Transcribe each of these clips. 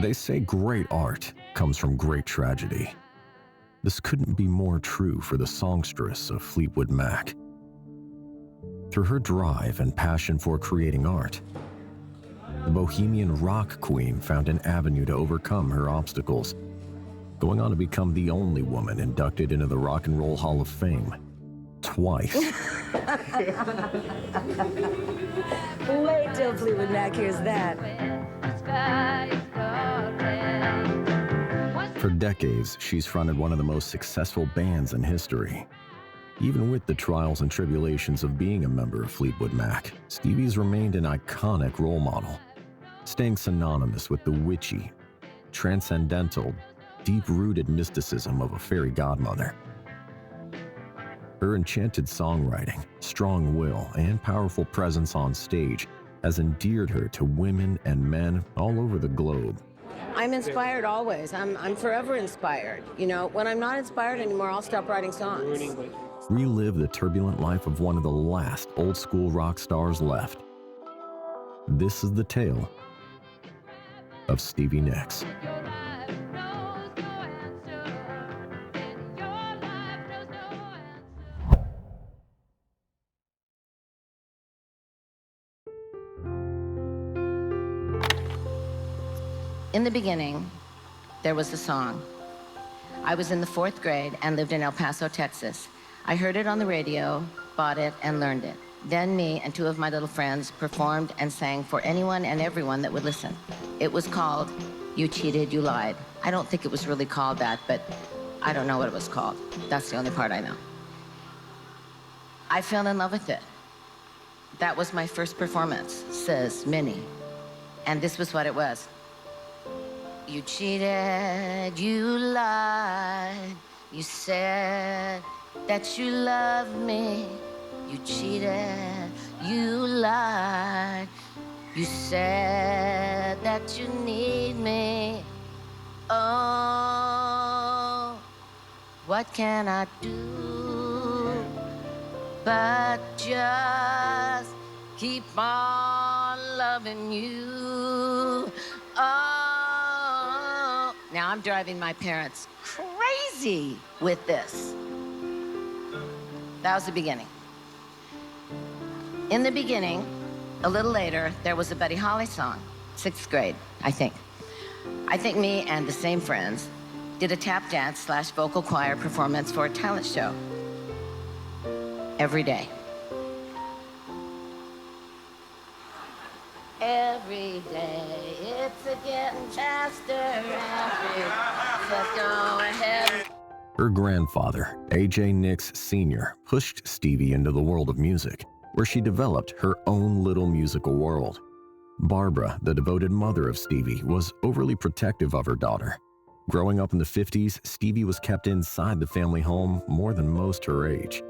They say great art comes from great tragedy. This couldn't be more true for the songstress of Fleetwood Mac. Through her drive and passion for creating art, the Bohemian Rock Queen found an avenue to overcome her obstacles, going on to become the only woman inducted into the Rock and Roll Hall of Fame twice. Wait till Fleetwood Mac hears that. For decades, she's fronted one of the most successful bands in history. Even with the trials and tribulations of being a member of Fleetwood Mac, Stevie's remained an iconic role model, staying synonymous with the witchy, transcendental, deep-rooted mysticism of a fairy godmother. Her enchanted songwriting, strong will, and powerful presence on stage has endeared her to women and men all over the globe. I'm inspired always. I'm forever inspired. You know, when I'm not inspired anymore, I'll stop writing songs. Relive the turbulent life of one of the last old-school rock stars left. This is the tale of Stevie Nicks. In the beginning, there was a song. I was in the 4th grade and lived in El Paso, Texas. I heard it on the radio, bought it, and learned it. Then me and 2 of my little friends performed and sang for anyone and everyone that would listen. It was called You Cheated, You Lied. I don't think it was really called that, but I don't know what it was called. That's the only part I know. I fell in love with it. That was my first performance, says Minnie. And this was what it was. You cheated, you lied, you said that you loved me. You cheated, you lied, you said that you need me. Oh, what can I do but just keep on loving you? Oh. Now I'm driving my parents crazy with this. That was the beginning. In the beginning, a little later, there was a Buddy Holly song, 6th grade, I think. I think me and the same friends did a tap dance / vocal choir performance for a talent show every day. Every day, it's a getting faster. Let's go ahead. Her grandfather, A.J. Nicks Sr., pushed Stevie into the world of music, where she developed her own little musical world. Barbara, the devoted mother of Stevie, was overly protective of her daughter. Growing up in the 50s, Stevie was kept inside the family home more than most her age.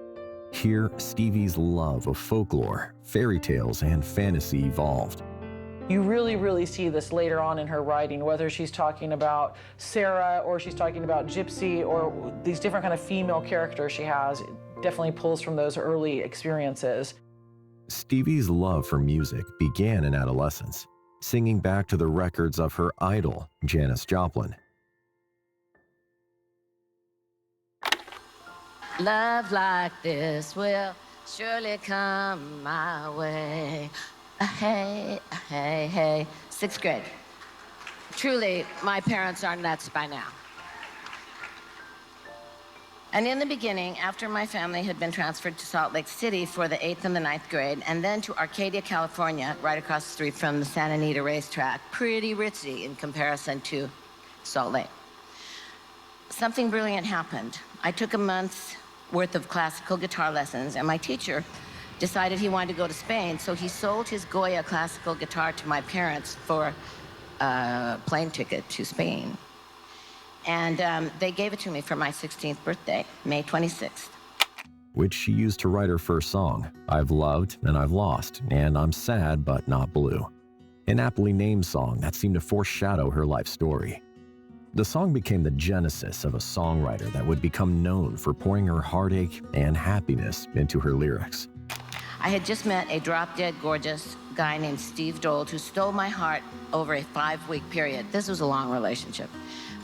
Here, Stevie's love of folklore, fairy tales, and fantasy evolved. You really, really see this later on in her writing, whether she's talking about Sarah or she's talking about Gypsy or these different kind of female characters she has. It definitely pulls from those early experiences. Stevie's love for music began in adolescence, singing back to the records of her idol, Janis Joplin. Love like this will surely come my way. Hey, hey, hey. 6th grade. Truly, my parents are nuts by now. And in the beginning, after my family had been transferred to Salt Lake City for the 8th and the 9th grade, and then to Arcadia, California, right across the street from the Santa Anita racetrack, pretty ritzy in comparison to Salt Lake, something brilliant happened. I took a month's worth of classical guitar lessons, and my teacher decided he wanted to go to Spain, so he sold his Goya classical guitar to my parents for a plane ticket to Spain. And they gave it to me for my 16th birthday, May 26th. Which she used to write her first song, I've Loved and I've Lost, and I'm Sad But Not Blue. An aptly named song that seemed to foreshadow her life story. The song became the genesis of a songwriter that would become known for pouring her heartache and happiness into her lyrics. I had just met a drop-dead gorgeous guy named Steve Dold who stole my heart over a 5-week period. This was a long relationship.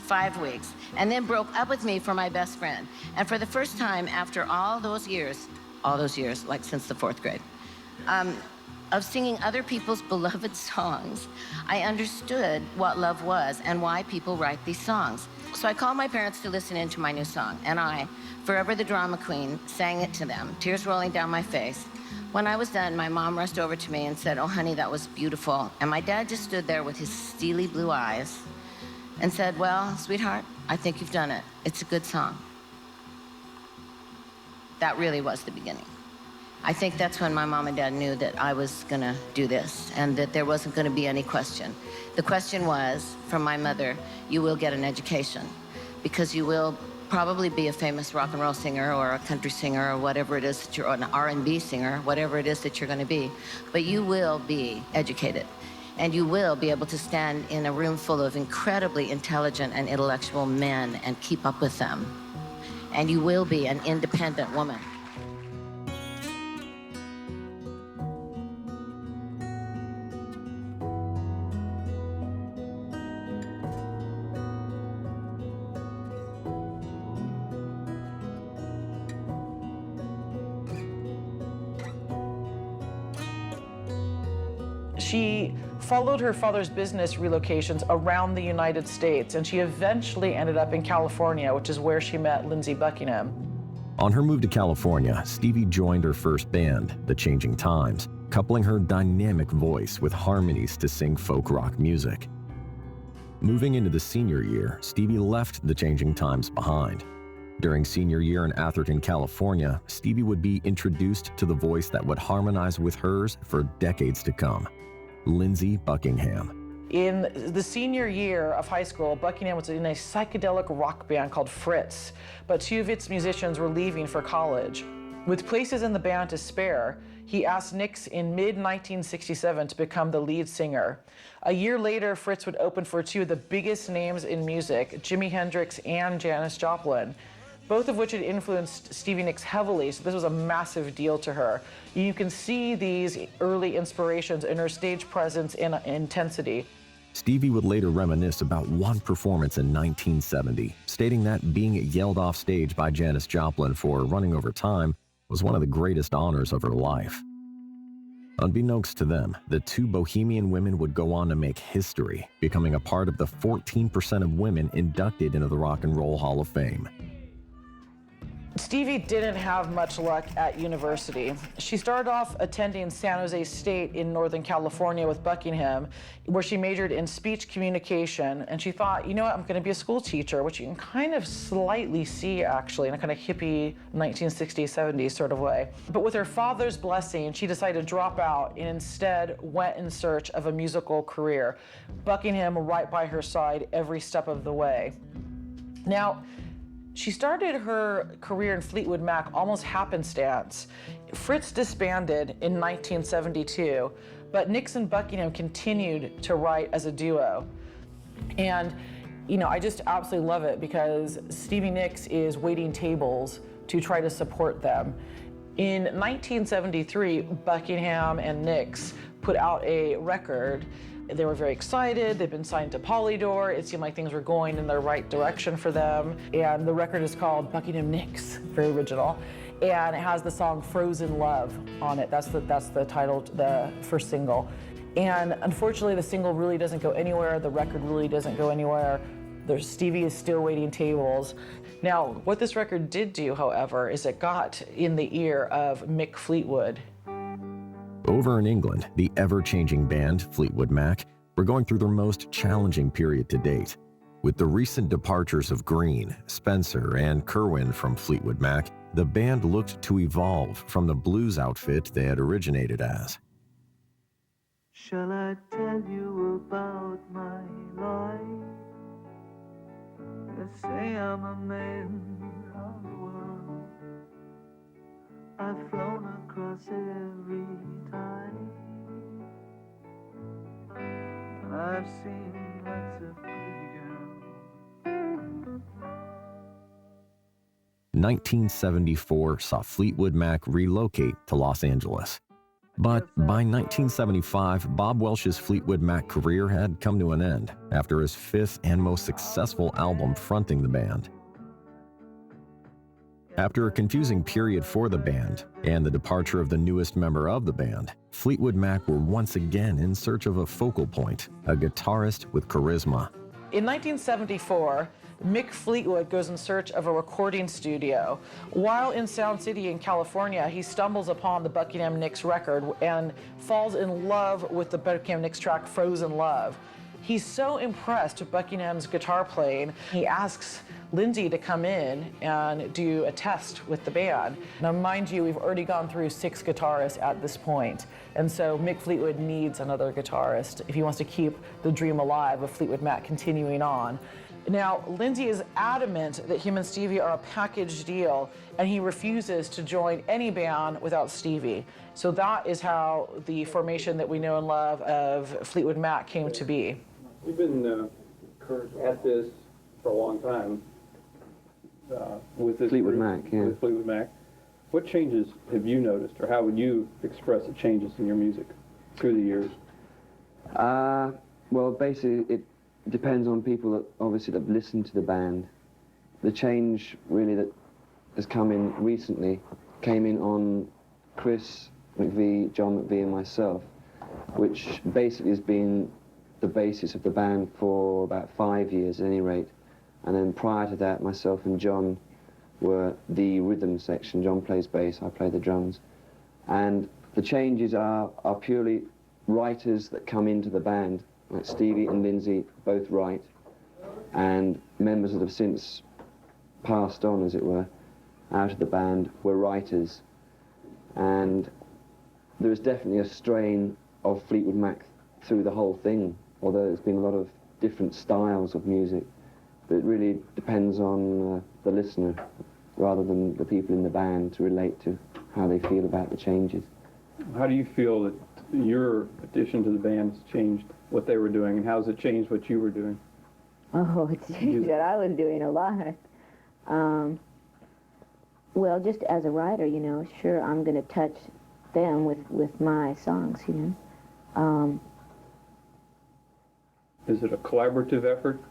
5 weeks, and then broke up with me for my best friend. And for the first time after all those years, like since the 4th grade, of singing other people's beloved songs, I understood what love was and why people write these songs. So I called my parents to listen into my new song, and I, forever the drama queen, sang it to them, tears rolling down my face. When I was done, my mom rushed over to me and said, "Oh, honey, that was beautiful." And my dad just stood there with his steely blue eyes and said, "Well, sweetheart, I think you've done it. It's a good song." That really was the beginning. I think that's when my mom and dad knew that I was gonna do this and that there wasn't gonna be any question. The question was, from my mother, you will get an education because you will probably be a famous rock and roll singer or a country singer or whatever it is that you're, or an R&B singer, whatever it is that you're gonna be, but you will be educated. And you will be able to stand in a room full of incredibly intelligent and intellectual men and keep up with them. And you will be an independent woman. She followed her father's business relocations around the United States, and she eventually ended up in California, which is where she met Lindsey Buckingham. On her move to California, Stevie joined her first band, The Changing Times, coupling her dynamic voice with harmonies to sing folk rock music. Moving into the senior year, Stevie left The Changing Times behind. During senior year in Atherton, California, Stevie would be introduced to the voice that would harmonize with hers for decades to come, Lindsey Buckingham. In the senior year of high school, Buckingham was in a psychedelic rock band called Fritz, but 2 of its musicians were leaving for college. With places in the band to spare, he asked Nix in mid-1967 to become the lead singer. A year later, Fritz would open for 2 of the biggest names in music, Jimi Hendrix and Janis Joplin, both of which had influenced Stevie Nicks heavily, so this was a massive deal to her. You can see these early inspirations in her stage presence and intensity. Stevie would later reminisce about one performance in 1970, stating that being yelled off stage by Janis Joplin for running over time was one of the greatest honors of her life. Unbeknownst to them, the 2 Bohemian women would go on to make history, becoming a part of the 14% of women inducted into the Rock and Roll Hall of Fame. Stevie didn't have much luck at university. She started off attending San Jose State in Northern California with Buckingham, where she majored in speech communication, and she thought, you know what, I'm gonna be a school teacher, which you can kind of slightly see actually in a kind of hippie 1960s, 70s sort of way. But with her father's blessing, she decided to drop out and instead went in search of a musical career. Buckingham right by her side every step of the way. Now, she started her career in Fleetwood Mac almost happenstance. Fritz disbanded in 1972, but Nicks and Buckingham continued to write as a duo. And, you know, I just absolutely love it because Stevie Nicks is waiting tables to try to support them. In 1973, Buckingham and Nicks put out a record. They were very excited. They'd been signed to Polydor. It seemed like things were going in the right direction for them. And the record is called Buckingham Nicks, very original. And it has the song Frozen Love on it. That's the title, the first single. And unfortunately, the single really doesn't go anywhere. The record really doesn't go anywhere. Stevie is still waiting tables. Now, what this record did do, however, is it got in the ear of Mick Fleetwood. Over in England, the ever-changing band Fleetwood Mac were going through their most challenging period to date. With the recent departures of Green, Spencer, and Kerwin from Fleetwood Mac, the band looked to evolve from the blues outfit they had originated as. Shall I tell you about my life? Let's say I'm a man of the world. I've flown across every tide. I've seen lots of pretty girls. 1974 saw Fleetwood Mac relocate to Los Angeles. But by 1975, Bob Welch's Fleetwood Mac career had come to an end after his fifth and most successful album fronting the band. After a confusing period for the band and the departure of the newest member of the band, Fleetwood Mac were once again in search of a focal point, a guitarist with charisma. In 1974, Mick Fleetwood goes in search of a recording studio. While in Sound City in California, he stumbles upon the Buckingham Nicks record and falls in love with the Buckingham Nicks track Frozen Love. He's so impressed with Buckingham's guitar playing, he asks Lindsey to come in and do a test with the band. Now, mind you, we've already gone through 6 guitarists at this point, and so Mick Fleetwood needs another guitarist if he wants to keep the dream alive of Fleetwood Mac continuing on. Now, Lindsey is adamant that him and Stevie are a package deal, and he refuses to join any band without Stevie. So that is how the formation that we know and love of Fleetwood Mac came to be. You've been at this for a long time with this Fleetwood group, Mac, yeah. with Fleetwood Mac. What changes have you noticed, or how would you express the changes in your music through the years? Well, basically, it depends on people that obviously that listen to the band. The change really that has come in recently came in on Chris McVie, John McVie, and myself, which basically has been the basis of the band for about 5 years at any rate. And then prior to that, myself and John were the rhythm section. John plays bass, I play the drums. And the changes are purely writers that come into the band, like Stevie and Lindsey both write, and members that have since passed on, as it were, out of the band were writers. And there is definitely a strain of Fleetwood Mac through the whole thing, although there's been a lot of different styles of music. But it really depends on the listener rather than the people in the band to relate to how they feel about the changes. How do you feel that your addition to the band has changed what they were doing, and how has it changed what you were doing? Oh, it changed what I was doing a lot. Well, just as a writer, you know, sure, I'm going to touch them with my songs, you know. Is it a collaborative effort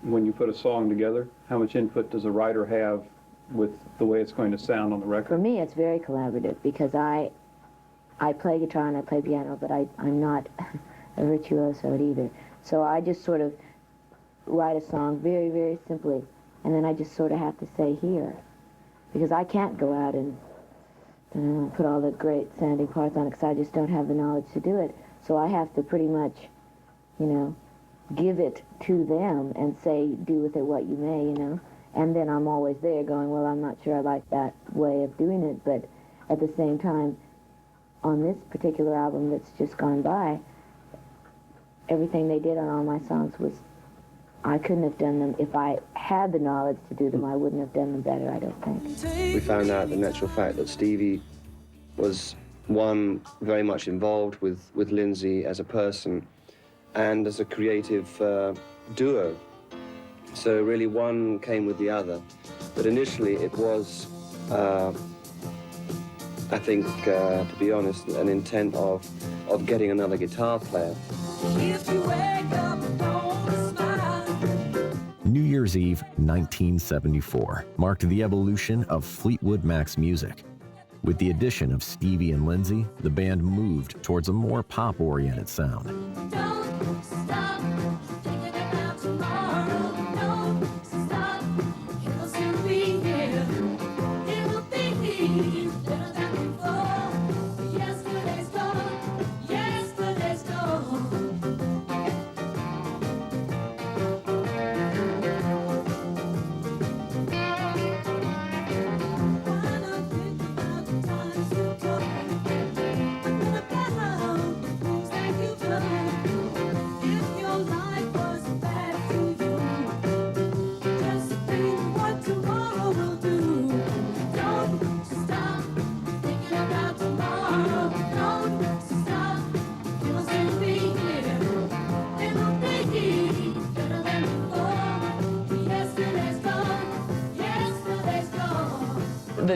when you put a song together? How much input does a writer have with the way it's going to sound on the record? For me, it's very collaborative because I play guitar and I play piano, but I'm not a virtuoso at either. So I just sort of write a song very, very simply, and then I just sort of have to say here, because I can't go out and put all the great sounding parts on it because I just don't have the knowledge to do it. So I have to pretty much, you know, give it to them and say, do with it what you may, you know. And then I'm always there going, well, I'm not sure I like that way of doing it, but at the same time, on this particular album that's just gone by, everything they did on all my songs was, I couldn't have done them. If I had the knowledge to do them, I wouldn't have done them better, I don't think. We found out the natural fact that Stevie was, one, very much involved with Lindsey as a person and as a creative duo. So really one came with the other. But initially it was, I think, to be honest, an intent of getting another guitar player. New Year's Eve, 1974, marked the evolution of Fleetwood Mac's music. With the addition of Stevie and Lindsey, the band moved towards a more pop-oriented sound.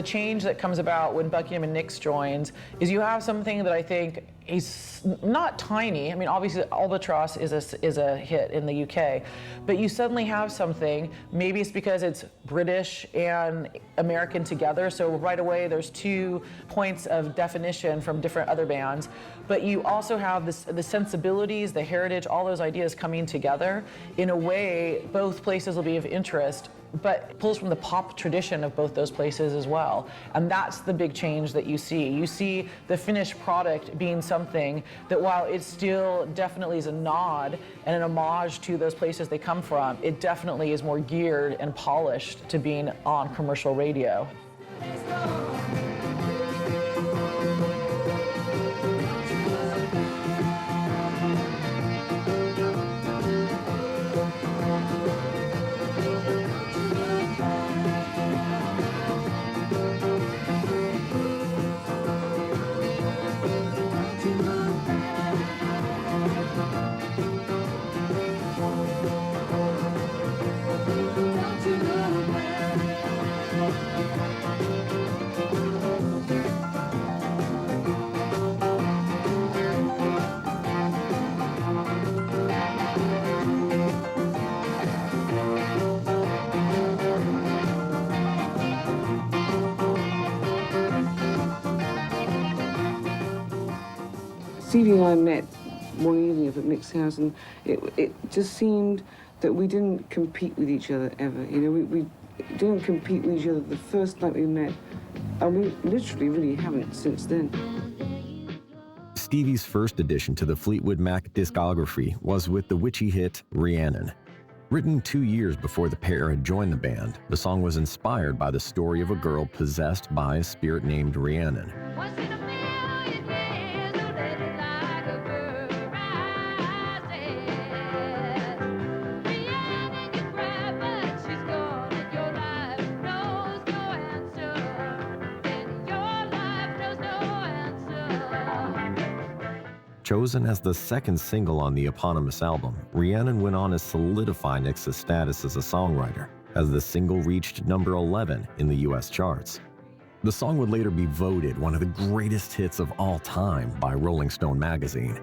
the change that comes about when Buckingham and Nix joins is you have something that I think is not tiny. I mean, obviously Albatross is a hit in the UK, but you suddenly have something, maybe it's because it's British and American together, so right away there's 2 points of definition from different other bands, but you also have the sensibilities, the heritage, all those ideas coming together. In a way, both places will be of interest, but pulls from the pop tradition of both those places as well. And that's the big change that you see. You see the finished product being something that, while it still definitely is a nod and an homage to those places they come from, it definitely is more geared and polished to being on commercial radio. Stevie and I met one evening up at Nick's house, and it just seemed that we didn't compete with each other ever. You know, we didn't compete with each other the first night we met, and we literally really haven't since then. Stevie's first addition to the Fleetwood Mac discography was with the witchy hit Rhiannon. Written 2 years before the pair had joined the band, the song was inspired by the story of a girl possessed by a spirit named Rhiannon. Chosen as the second single on the eponymous album, Rhiannon went on to solidify Nix's status as a songwriter, as the single reached number 11 in the US charts. The song would later be voted one of the greatest hits of all time by Rolling Stone magazine.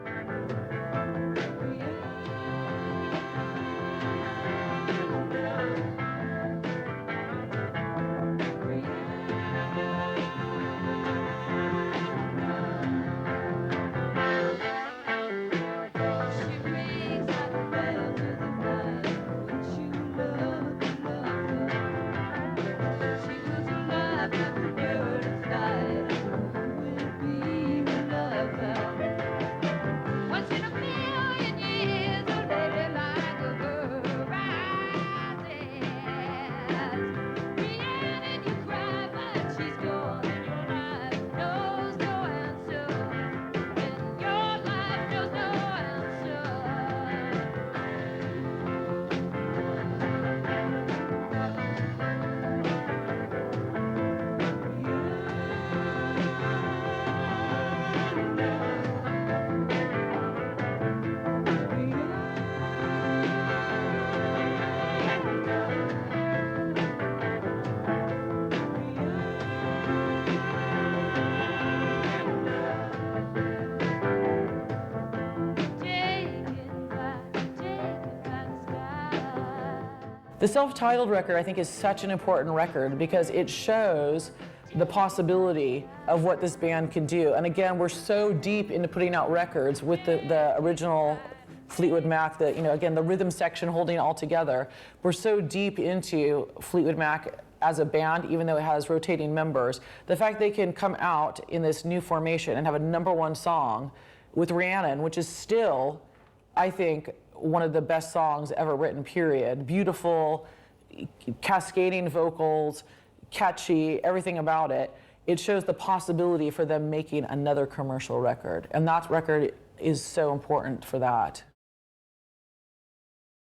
The self-titled record, I think, is such an important record because it shows the possibility of what this band can do. And again, we're so deep into putting out records with the original Fleetwood Mac, again, the rhythm section holding it all together. We're so deep into Fleetwood Mac as a band, even though it has rotating members. The fact they can come out in this new formation and have a #1 song with Rhiannon, which is still, I think, one of the best songs ever written, period. Beautiful, cascading vocals, catchy, everything about it. It shows the possibility for them making another commercial record. And that record is so important for that.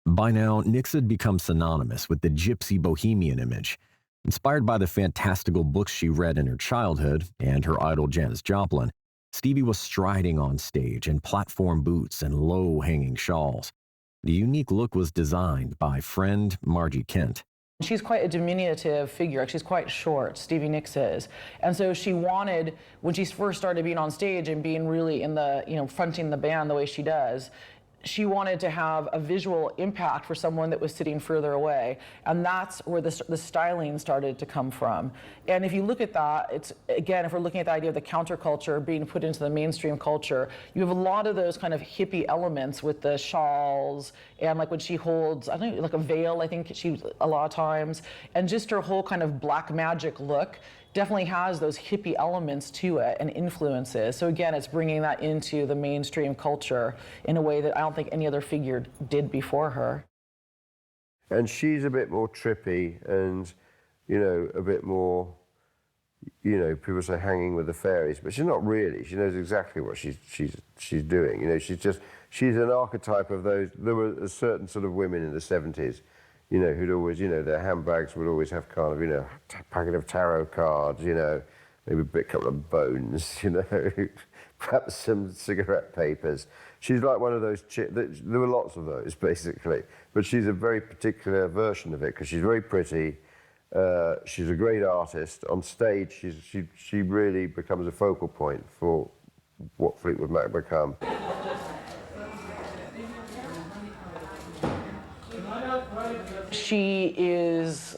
By now, Nix had become synonymous with the gypsy bohemian image. Inspired by the fantastical books she read in her childhood and her idol Janis Joplin, Stevie was striding on stage in platform boots and low-hanging shawls. The unique look was designed by friend Margie Kent. She's quite a diminutive figure. She's quite short, Stevie Nicks is. And so she wanted, when she first started being on stage and being really in the, fronting the band the way she does, she wanted to have a visual impact for someone that was sitting further away. And that's where the styling started to come from. And if you look at that, it's, again, if we're looking at the idea of the counterculture being put into the mainstream culture, you have a lot of those kind of hippie elements with the shawls, and like when she holds, I don't know, like a veil, I think she, a lot of times, and just her whole kind of black magic look definitely has those hippie elements to it and influences. So again, it's bringing that into the mainstream culture in a way that I don't think any other figure did before her. And she's a bit more trippy and, a bit more, people say hanging with the fairies, but she's not really. She knows exactly what she's doing. She's an archetype of those. There were a certain sort of women in the 70s, who'd always, their handbags would always have kind of, a packet of tarot cards, maybe a couple of bones, perhaps some cigarette papers. She's like one of those there were lots of those, basically. But she's a very particular version of it, because she's very pretty. She's a great artist. On stage, she really becomes a focal point for what Fleetwood Mac become. She is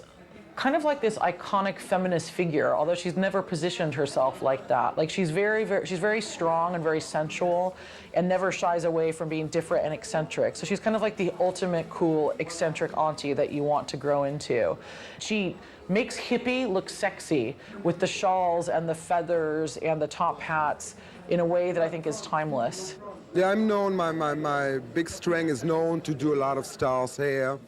kind of like this iconic feminist figure, although she's never positioned herself like that. Like she's very strong and very sensual, and never shies away from being different and eccentric. So she's kind of like the ultimate cool, eccentric auntie that you want to grow into. She makes hippie look sexy with the shawls and the feathers and the top hats in a way that I think is timeless. Yeah, I'm known, my big strength is known to do a lot of stars hair.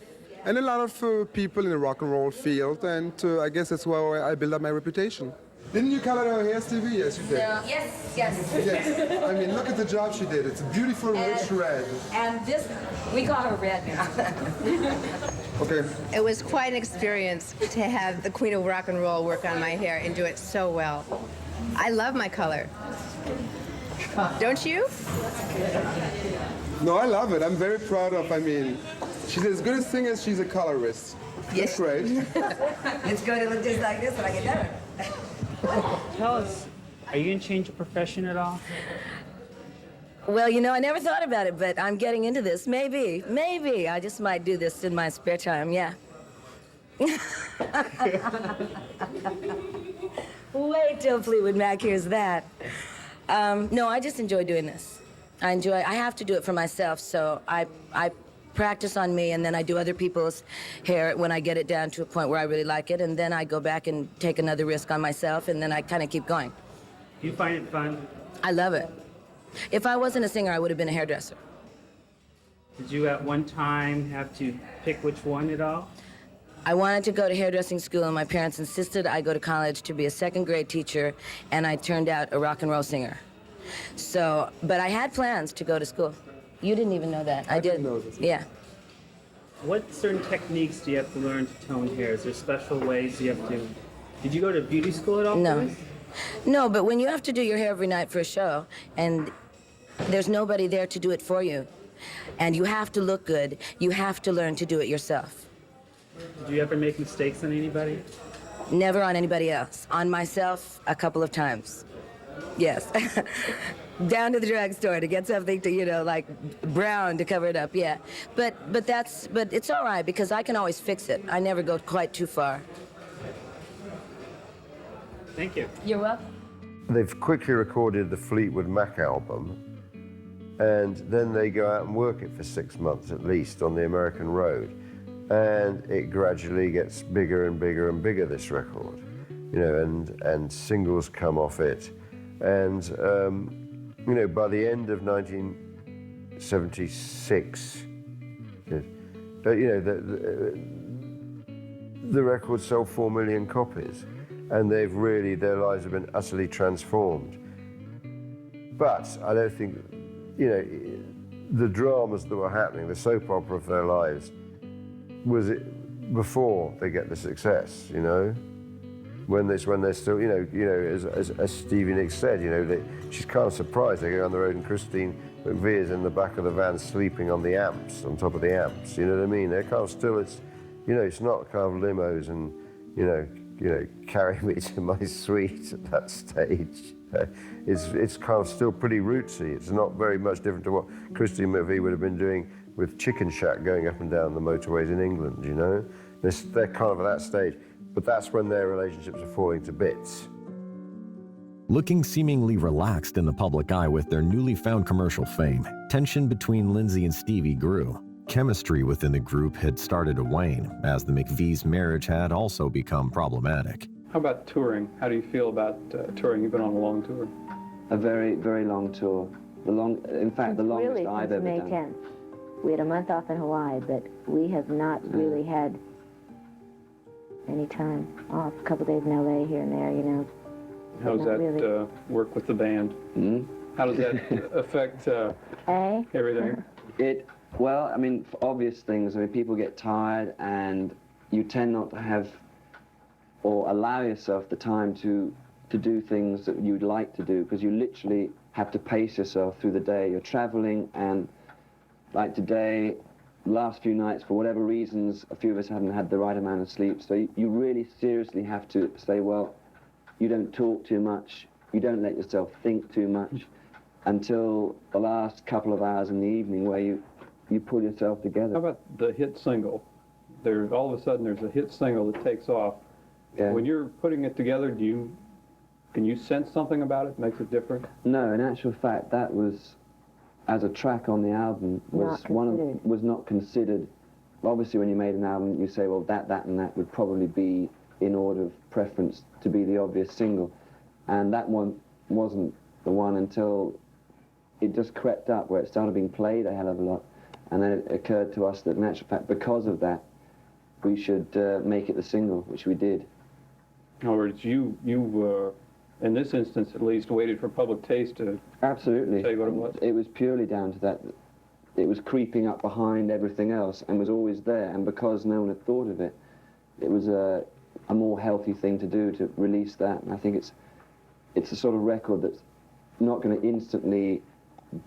And a lot of people in the rock and roll field, and I guess that's where I build up my reputation. Didn't you color her hair, Stevie? Yes, you did. Yes. Yes. I mean, look at the job she did. It's a beautiful, rich red. And this, we call her red now. Okay. It was quite an experience to have the Queen of Rock and Roll work on my hair and do it so well. I love my color. Don't you? No, I love it. I'm very proud of, she's as good a singer as she's a colorist. Yes. That's great. It's going to look just like this when I get done. Tell us, are you going to change your profession at all? Well, I never thought about it, but I'm getting into this. Maybe. I just might do this in my spare time, yeah. Wait till Fleetwood Mac hears that. No, I just enjoy doing this. I have to do it for myself, so I practice on me, and then I do other people's hair when I get it down to a point where I really like it, and then I go back and take another risk on myself, and then I kind of keep going. Do you find it fun? I love it. If I wasn't a singer, I would have been a hairdresser. Did you at one time have to pick which one at all? I wanted to go to hairdressing school, and my parents insisted I go to college to be a second-grade teacher, and I turned out a rock and roll singer. So, but I had plans to go to school. You didn't even know that. I did. Didn't know this. Yeah. What certain techniques do you have to learn to tone hair? Is there special ways you have to... Did you go to beauty school at all? No. No, but when you have to do your hair every night for a show, and there's nobody there to do it for you, and you have to look good, you have to learn to do it yourself. Did you ever make mistakes on anybody? Never on anybody else. On myself, a couple of times. Yes. Down to the drugstore to get something to, like brown to cover it up, yeah. But it's all right, because I can always fix it. I never go quite too far. Thank you. You're welcome. They've quickly recorded the Fleetwood Mac album, and then they go out and work it for 6 months at least on the American road. And it gradually gets bigger and bigger and bigger, this record, and singles come off it. And, by the end of 1976, the record sold 4 million copies, and their lives have been utterly transformed. But I don't think, the dramas that were happening, the soap opera of their lives, was it before they get the success, when they're still, as Stevie Nicks said, she's kind of surprised. They go on the road and Christine McVie is in the back of the van sleeping on the amps, on top of the amps, you know what I mean? They're kind of still, You know, it's not kind of limos and, you know, carry me to my suite at that stage. It's kind of still pretty rootsy. It's not very much different to what Christine McVie would have been doing with Chicken Shack going up and down the motorways in England, you know? They're kind of at that stage, but that's when their relationships are falling to bits. Looking seemingly relaxed in the public eye with their newly found commercial fame, tension between Lindsey and Stevie grew. Chemistry within the group had started to wane, as the McVies' marriage had also become problematic. How about touring? How do you feel about touring? You've been on a long tour. A very, very long tour. In fact, the longest really, I've ever May done. 10th. We had a month off in Hawaii, but we have not really had any time off. A couple days in LA here and there, you know. How does that really. work with the band? Mm-hmm. How does that affect everything? Well, I mean, for obvious things. I mean, people get tired, and you tend not to have or allow yourself the time to do things that you'd like to do, because you literally have to pace yourself through the day. You're traveling, and like today, last few nights, for whatever reasons, a few of us haven't had the right amount of sleep. So you really seriously have to say, well, you don't talk too much, you don't let yourself think too much until the last couple of hours in the evening where you pull yourself together. How about the hit single? All of a sudden there's a hit single that takes off. Yeah. When you're putting it together, can you sense something about it that makes it different? No, in actual fact, that was, as a track on the album, was not considered. Obviously, when you made an album, you say, well, that and that would probably be in order of preference to be the obvious single. And that one wasn't the one until it just crept up, where it started being played a hell of a lot. And then it occurred to us that, in actual fact, because of that, we should make it the single, which we did. In other words, you in this instance at least, waited for public taste to Absolutely. say what it was? It was purely down to that. It was creeping up behind everything else and was always there. And because no one had thought of it, it was a more healthy thing to do, to release that. And I think it's a sort of record that's not going to instantly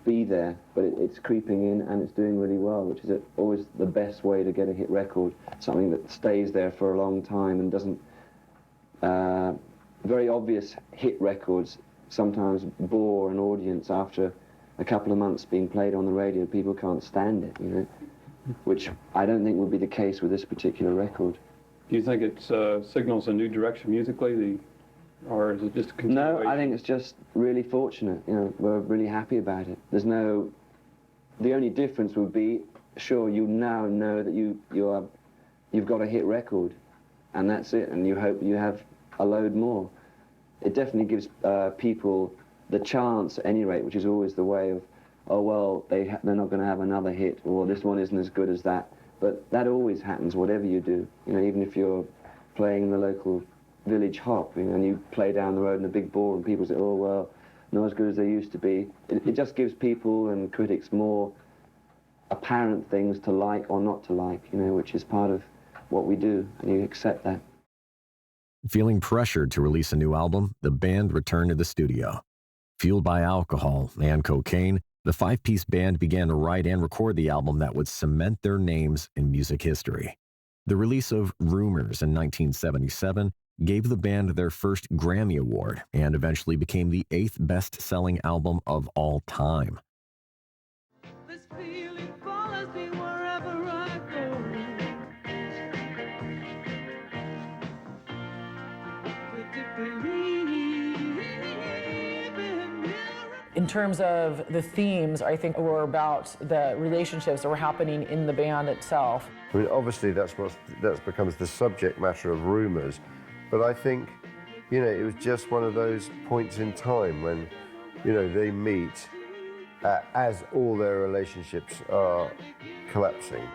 be there, but it's creeping in and it's doing really well, which is always the best way to get a hit record, something that stays there for a long time and doesn't... very obvious hit records sometimes bore an audience after a couple of months being played on the radio. People can't stand it, you know, which I don't think would be the case with this particular record. Do you think it signals a new direction musically, or is it just a continuation? No, I think it's just really fortunate. You know, we're really happy about it. There's no... The only difference would be, sure, you now know that you've got a hit record, and that's it, and you hope you have a load more. It definitely gives people the chance, at any rate, which is always the way of, oh, well, they're not going to have another hit, or this one isn't as good as that. But that always happens, whatever you do. You know, even if you're playing in the local village hop, you know, and you play down the road in a big ball, and people say, oh, well, not as good as they used to be. It just gives people and critics more apparent things to like or not to like, you know, which is part of what we do, and you accept that. Feeling pressured to release a new album, the band returned to the studio. Fueled by alcohol and cocaine, the five-piece band began to write and record the album that would cement their names in music history. The release of Rumours in 1977 gave the band their first Grammy Award and eventually became the 8th best-selling album of all time. In terms of the themes, I think were about the relationships that were happening in the band itself. I mean, obviously that becomes the subject matter of Rumours, but I think, you know, it was just one of those points in time when, you know, they meet as all their relationships are collapsing.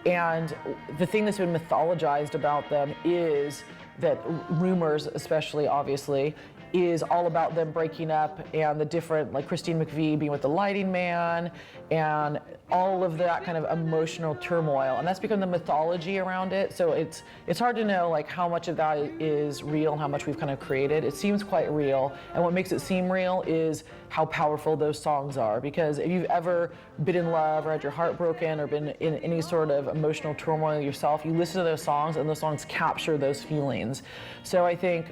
And the thing that's been mythologized about them is that Rumours, especially obviously, is all about them breaking up and the different, like Christine McVie being with the lighting man and all of that kind of emotional turmoil. And that's become the mythology around it. So it's hard to know like how much of that is real and how much we've kind of created. It seems quite real. And what makes it seem real is how powerful those songs are. Because if you've ever been in love or had your heart broken or been in any sort of emotional turmoil yourself, you listen to those songs and those songs capture those feelings. So I think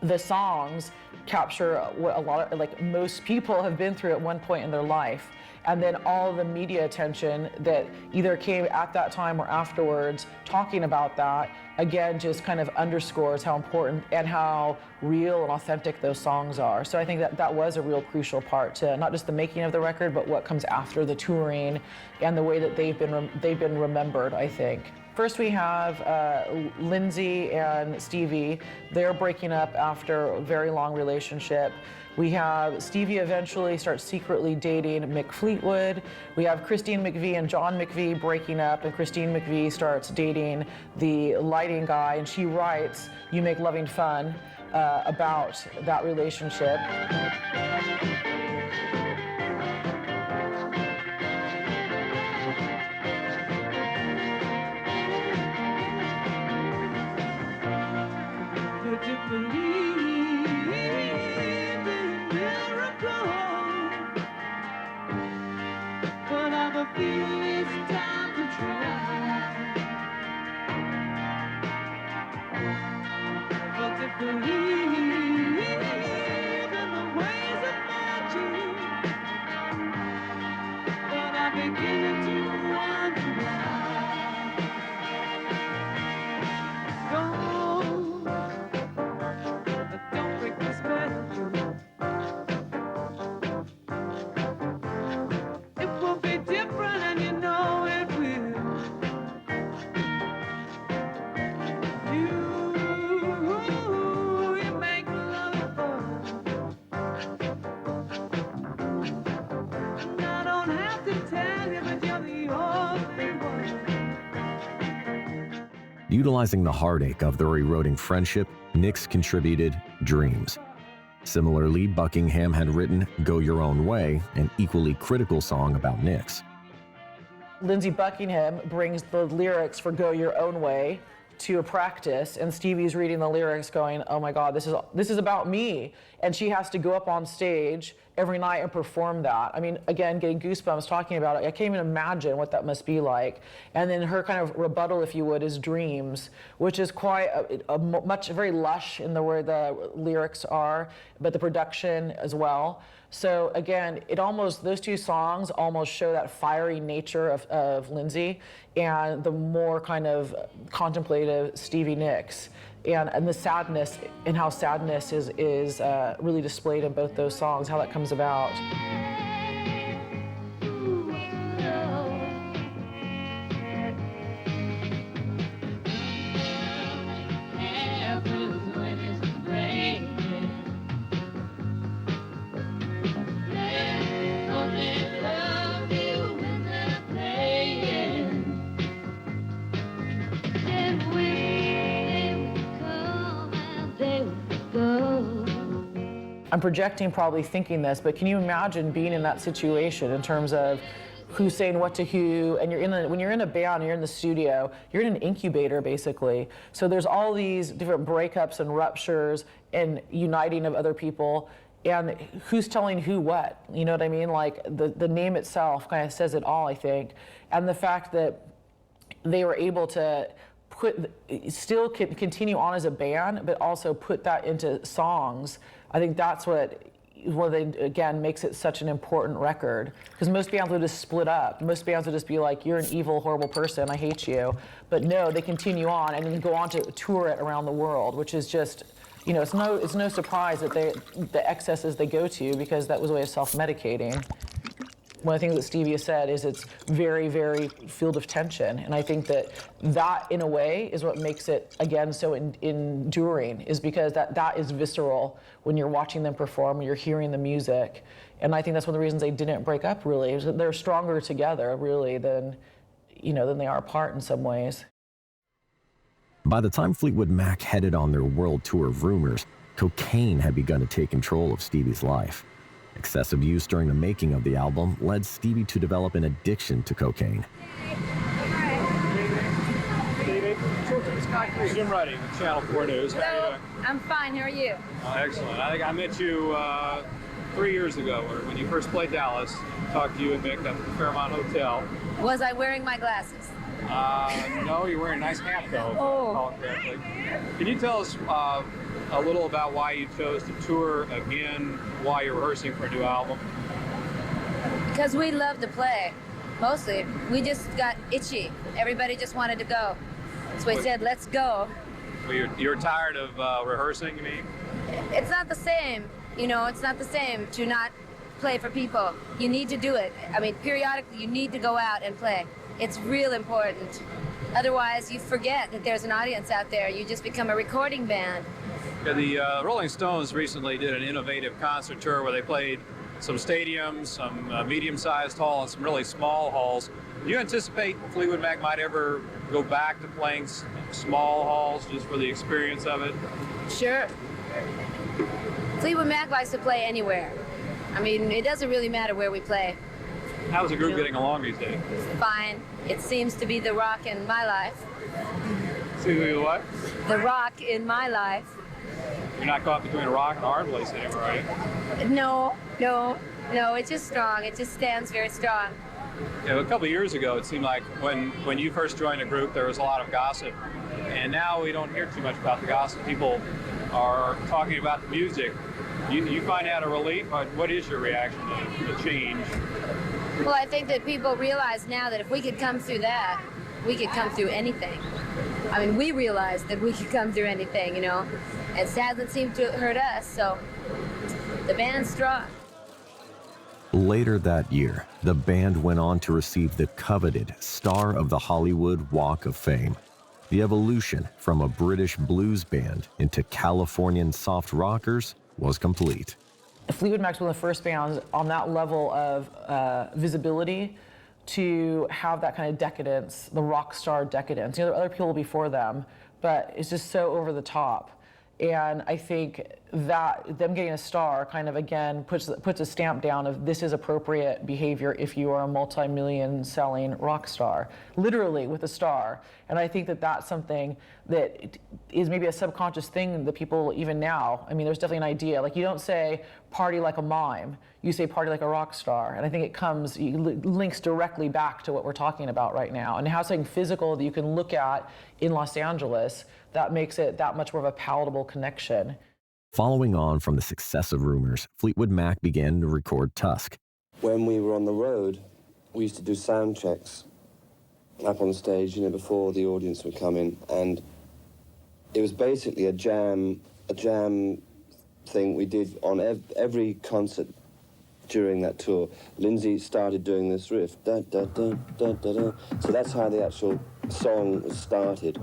the songs capture what a lot of, like most people have been through at one point in their life. And then all the media attention that either came at that time or afterwards talking about that, again, just kind of underscores how important and how real and authentic those songs are. So I think that was a real crucial part to not just the making of the record, but what comes after the touring and the way that they've been remembered, I think. First we have Lindsey and Stevie. They're breaking up after a very long relationship. We have Stevie eventually starts secretly dating Mick Fleetwood. We have Christine McVie and John McVie breaking up, and Christine McVie starts dating the lighting guy, and she writes "You Make Loving Fun" about that relationship. Utilizing the heartache of their eroding friendship, Nicks contributed Dreams. Similarly, Buckingham had written Go Your Own Way, an equally critical song about Nicks. Lindsey Buckingham brings the lyrics for Go Your Own Way to a practice, and Stevie's reading the lyrics going, oh my God, this is about me. And she has to go up on stage every night and perform that. I mean, again, getting goosebumps talking about it. I can't even imagine what that must be like. And then her kind of rebuttal, if you would, is Dreams, which is quite very lush in the way the lyrics are, but the production as well. So again, those two songs almost show that fiery nature of Lindsey and the more kind of contemplative Stevie Nicks. And the sadness and how sadness is really displayed in both those songs, how that comes about. I'm projecting, probably thinking this, but can you imagine being in that situation in terms of who's saying what to who, and when you're in a band, you're in the studio, you're in an incubator basically. So there's all these different breakups and ruptures and uniting of other people, and who's telling who what, you know what I mean? Like the name itself kind of says it all, I think. And the fact that they were able to still continue on as a band, but also put that into songs. I think that's what again makes it such an important record. Because most bands would just split up. Most bands would just be like, you're an evil, horrible person, I hate you. But no, they continue on and then go on to tour it around the world, which is just, you know, it's no surprise that the excesses they go to, because that was a way of self-medicating. One of the things that Stevie has said is it's very, very field of tension. And I think that in a way, is what makes it, again, so enduring, is because that is visceral when you're watching them perform, when you're hearing the music. And I think that's one of the reasons they didn't break up, really, is that they're stronger together, really, than they are apart in some ways. By the time Fleetwood Mac headed on their world tour of Rumours, Cocaine had begun to take control of Stevie's life. Excessive use during the making of the album led Stevie to develop an addiction to cocaine. Jim Ruddy with Channel 4 News. How are you doing? I'm fine. How are you? Excellent. I think I met you 3 years ago, or when you first played Dallas. Talked to you and Mick up at the Fairmont Hotel. Was I wearing my glasses? No, you're wearing a nice hat though. If I recall correctly. Can you tell us a little about why you chose to tour again while you're rehearsing for a new album? Because we love to play. Mostly. We just got itchy. Everybody just wanted to go. So we said, let's go. Well, you're tired of rehearsing, you mean? It's not the same. You know, it's not the same to not play for people. You need to do it. I mean, periodically, you need to go out and play. It's real important. Otherwise, you forget that there's an audience out there. You just become a recording band. Yeah, the Rolling Stones recently did an innovative concert tour where they played some stadiums, some medium-sized halls, and some really small halls. Do you anticipate Fleetwood Mac might ever go back to playing small halls just for the experience of it? Sure. Fleetwood Mac likes to play anywhere. I mean, it doesn't really matter where we play. How's the group getting along these days? Fine. It seems to be the rock in my life. Seems to be the what? The rock in my life. You're not caught between a rock and a hard place anymore, are you? No. It's just strong. It just stands very strong. Yeah, a couple of years ago, it seemed like when you first joined the group, there was a lot of gossip. And now we don't hear too much about the gossip. People are talking about the music. You find that a relief? What is your reaction to the change? Well, I think that people realize now that if we could come through that, we could come through anything. I mean, we realized that we could come through anything, you know. And it hasn't seemed to hurt us, so the band's strong. Later that year, the band went on to receive the coveted Star of the Hollywood Walk of Fame. The evolution from a British blues band into Californian soft rockers was complete. Fleetwood Mac's one of the first bands on that level of visibility to have that kind of decadence, the rock star decadence. You know, there are other people before them, but it's just so over the top. And I think that them getting a star kind of, again, puts a stamp down of this is appropriate behavior if you are a multi-million selling rock star, literally with a star. And I think that that's something that is maybe a subconscious thing that people, even now, I mean, there's definitely an idea. Like, you don't say party like a mime, you say party like a rock star. And I think it links directly back to what we're talking about right now. And how something physical that you can look at in Los Angeles that makes it that much more of a palatable connection. Following on from the success of Rumours, Fleetwood Mac began to record Tusk. When we were on the road, we used to do sound checks up on stage, you know, before the audience would come in, and it was basically a jam thing we did on every concert during that tour. Lindsey started doing this riff, da, da, da, da, da, da. So that's how the actual song was started.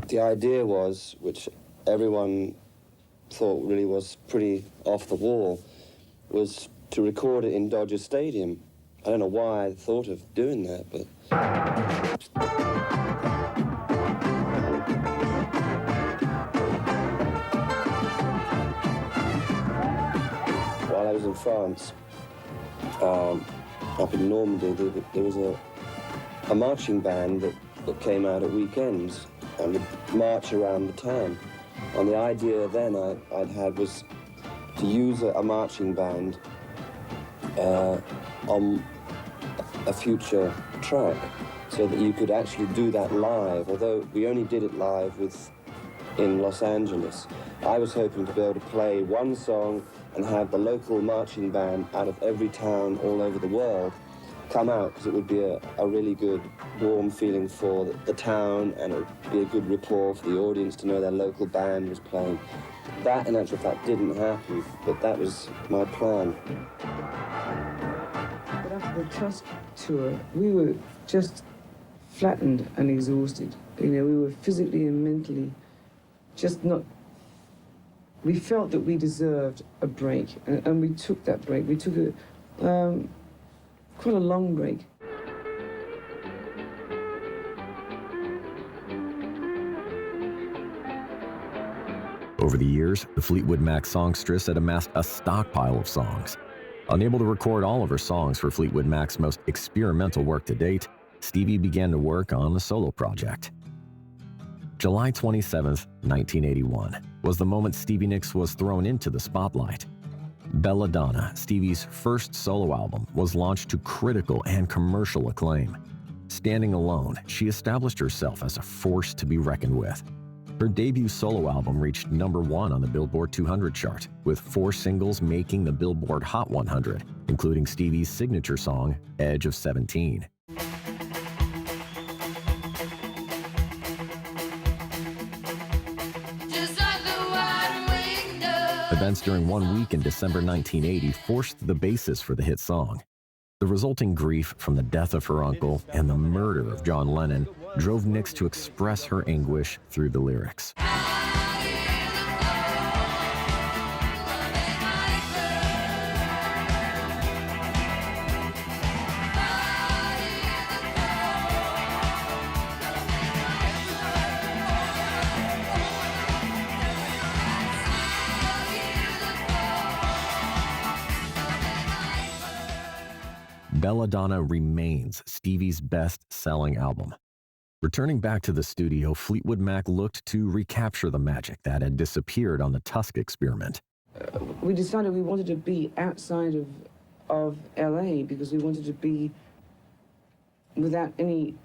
The idea was, which everyone thought really was pretty off the wall, was to record it in Dodger Stadium. I don't know why I thought of doing that, but... While I was in France, up in Normandy, there was a marching band that came out at weekends and would march around the town. And the idea then I'd had was to use a marching band on a future track so that you could actually do that live, although we only did it live in Los Angeles. I was hoping to be able to play one song and have the local marching band out of every town all over the world come out, because it would be a really good, warm feeling for the town, and it would be a good rapport for the audience to know their local band was playing. That, in actual fact, didn't happen, but that was my plan. But after the Tusk tour, we were just flattened and exhausted. You know, we were physically and mentally just not... We felt that we deserved a break, and we took that break. We took quite a long break. Over the years, the Fleetwood Mac songstress had amassed a stockpile of songs. Unable to record all of her songs for Fleetwood Mac's most experimental work to date, Stevie began to work on a solo project. July 27, 1981, was the moment Stevie Nicks was thrown into the spotlight. Belladonna, Stevie's first solo album, was launched to critical and commercial acclaim. Standing alone, she established herself as a force to be reckoned with. Her debut solo album reached #1 on the Billboard 200 chart, with 4 singles making the Billboard Hot 100, including Stevie's signature song, Edge of 17. Events during one week in December 1980 forced the basis for the hit song. The resulting grief from the death of her uncle and the murder of John Lennon drove Nicks to express her anguish through the lyrics. Belladonna remains Stevie's best-selling album. Returning back to the studio, Fleetwood Mac looked to recapture the magic that had disappeared on the Tusk experiment. We decided we wanted to be outside of LA because we wanted to be without any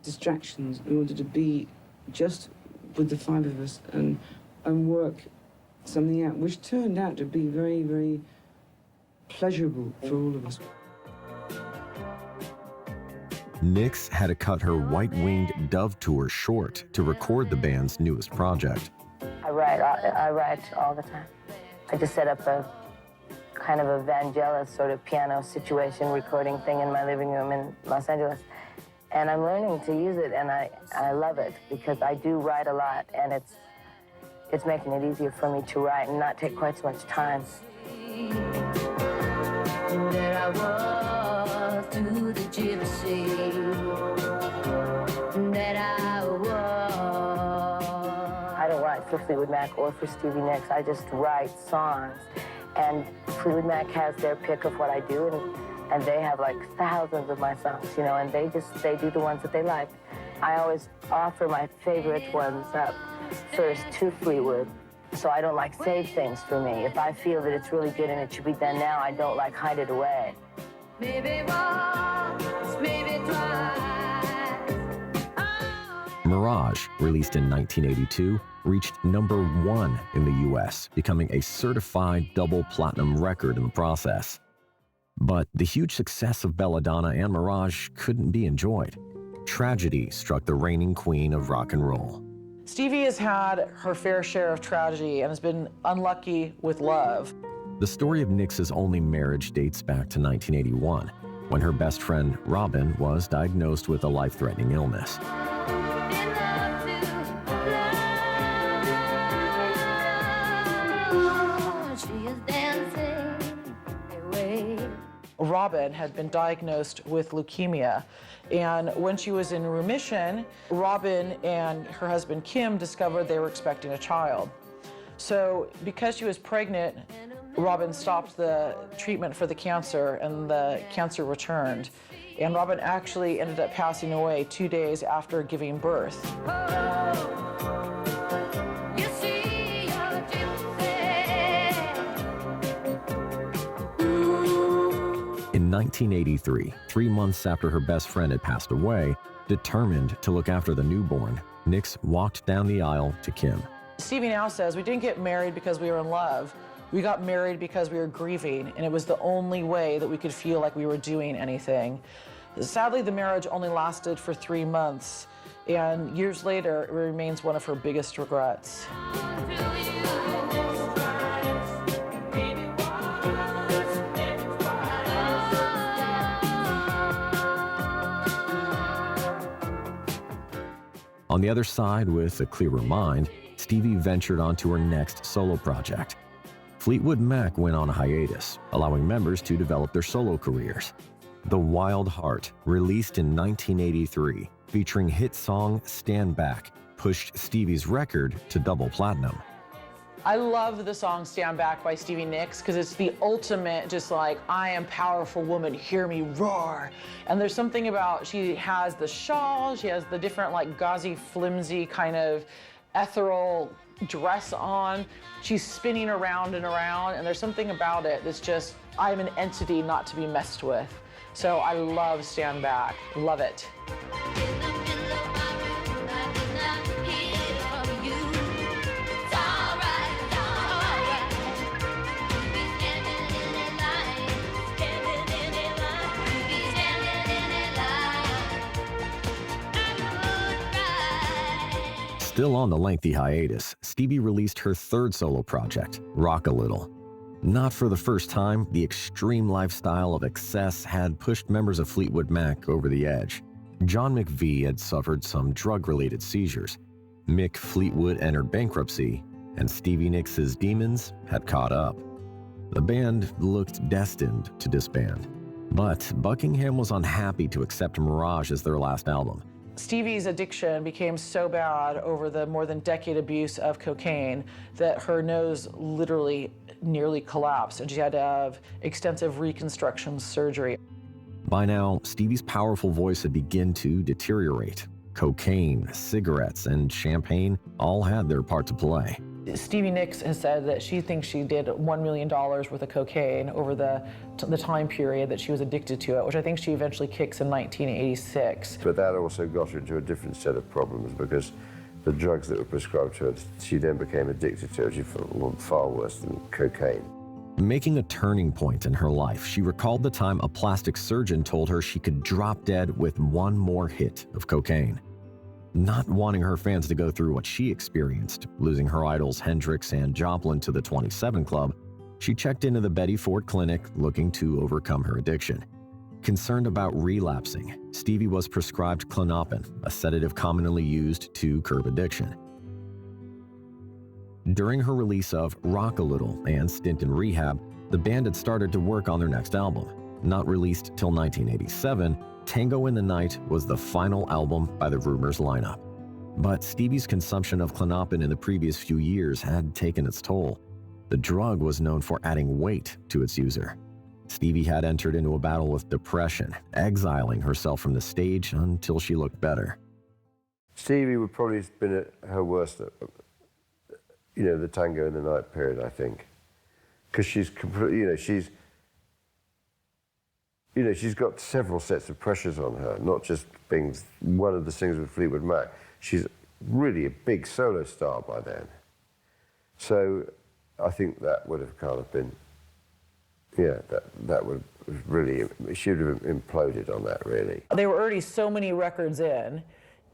distractions. We wanted to be just with the 5 of us and work something out, which turned out to be very, very pleasurable for all of us. Nicks had to cut her White-Winged Dove tour short to record the band's newest project. I write all the time. I just set up a kind of a Vangelis sort of piano situation recording thing in my living room in Los Angeles. And I'm learning to use it, and I love it because I do write a lot, and it's making it easier for me to write and not take quite so much time. There I was through the gypsy, that I was. I don't write for Fleetwood Mac or for Stevie Nicks. I just write songs. And Fleetwood Mac has their pick of what I do, and they have like thousands of my songs, you know, and they do the ones that they like. I always offer my favorite ones up first to Fleetwood. So I don't like save things for me. If I feel that it's really good and it should be done now, I don't like hide it away. Maybe once, maybe twice. Mirage, released in 1982, reached #1 in the US, becoming a certified double platinum record in the process. But the huge success of Belladonna and Mirage couldn't be enjoyed. Tragedy struck the reigning queen of rock and roll. Stevie has had her fair share of tragedy and has been unlucky with love. The story of Nicks's only marriage dates back to 1981, when her best friend, Robin, was diagnosed with a life-threatening illness. Robin had been diagnosed with leukemia, and when she was in remission, Robin and her husband Kim discovered they were expecting a child. So because she was pregnant, Robin stopped the treatment for the cancer, and the cancer returned. And Robin actually ended up passing away 2 days after giving birth. In 1983, 3 months after her best friend had passed away, determined to look after the newborn, Nicks walked down the aisle to Kim. Stevie now says, we didn't get married because we were in love. We got married because we were grieving, and it was the only way that we could feel like we were doing anything. Sadly, the marriage only lasted for 3 months, and years later, it remains one of her biggest regrets. On the other side, with a clearer mind, Stevie ventured onto her next solo project. Fleetwood Mac went on a hiatus, allowing members to develop their solo careers. The Wild Heart, released in 1983, featuring hit song Stand Back, pushed Stevie's record to double platinum. I love the song Stand Back by Stevie Nicks because it's the ultimate just like, I am powerful woman, hear me roar. And there's something about, she has the shawl, she has the different like gauzy, flimsy kind of ethereal dress on. She's spinning around and around, and there's something about it that's just, I'm an entity not to be messed with. So I love Stand Back, love it. Still on the lengthy hiatus, Stevie released her third solo project, Rock a Little. Not for the first time, the extreme lifestyle of excess had pushed members of Fleetwood Mac over the edge. John McVie had suffered some drug-related seizures. Mick Fleetwood entered bankruptcy, and Stevie Nicks' demons had caught up. The band looked destined to disband. But Buckingham was unhappy to accept Mirage as their last album. Stevie's addiction became so bad over the more than decade abuse of cocaine that her nose literally nearly collapsed, and she had to have extensive reconstruction surgery. By now, Stevie's powerful voice had begun to deteriorate. Cocaine, cigarettes, and champagne all had their part to play. Stevie Nicks has said that she thinks she did $1 million worth of cocaine over the time period that she was addicted to it, which I think she eventually kicks in 1986. But that also got her into a different set of problems because the drugs that were prescribed to her, she then became addicted to, which is far worse than cocaine. Making a turning point in her life, she recalled the time a plastic surgeon told her she could drop dead with one more hit of cocaine. Not wanting her fans to go through what she experienced, losing her idols Hendrix and Joplin to the 27 Club, she checked into the Betty Ford Clinic looking to overcome her addiction. Concerned about relapsing, Stevie was prescribed Klonopin, a sedative commonly used to curb addiction. During her release of Rock a Little and stint in rehab, the band had started to work on their next album. Not released till 1987, Tango in the Night was the final album by the Rumours lineup. But Stevie's consumption of Klonopin in the previous few years had taken its toll. The drug was known for adding weight to its user. Stevie had entered into a battle with depression, exiling herself from the stage until she looked better. Stevie would probably have been at her worst, the Tango in the Night period, I think. Because she's completely, she's got several sets of pressures on her, not just being one of the singers with Fleetwood Mac. She's really a big solo star by then. So I think that would have kind of been, that would really, she would have imploded on that, really. They were already so many records in,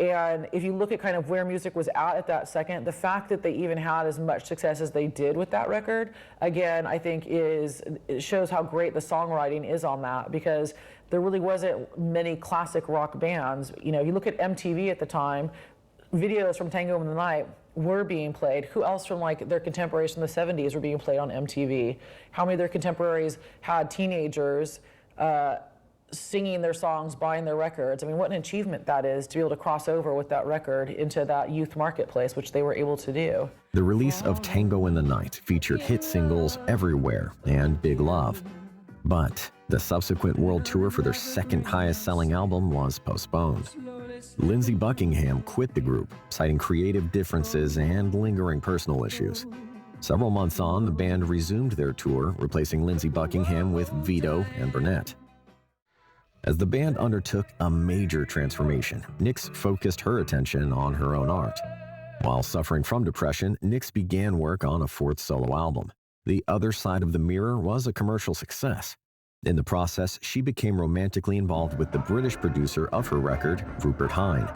and if you look at kind of where music was at that second, the fact that they even had as much success as they did with that record, again, I think it shows how great the songwriting is on that, because there really wasn't many classic rock bands. You look at MTV at the time, videos from Tango in the Night were being played. Who else from like their contemporaries from the 70s were being played on MTV? How many of their contemporaries had teenagers singing their songs, buying their records? I mean, what an achievement that is to be able to cross over with that record into that youth marketplace, which they were able to do. The release of Tango in the Night featured hit singles Everywhere and Big Love. But the subsequent world tour for their second highest selling album was postponed. Lindsey Buckingham quit the group, citing creative differences and lingering personal issues. Several months on, the band resumed their tour, replacing Lindsey Buckingham with Vito and Burnett. As the band undertook a major transformation, Nicks focused her attention on her own art. While suffering from depression, Nicks began work on a fourth solo album. The Other Side of the Mirror was a commercial success. In the process, she became romantically involved with the British producer of her record, Rupert Hine.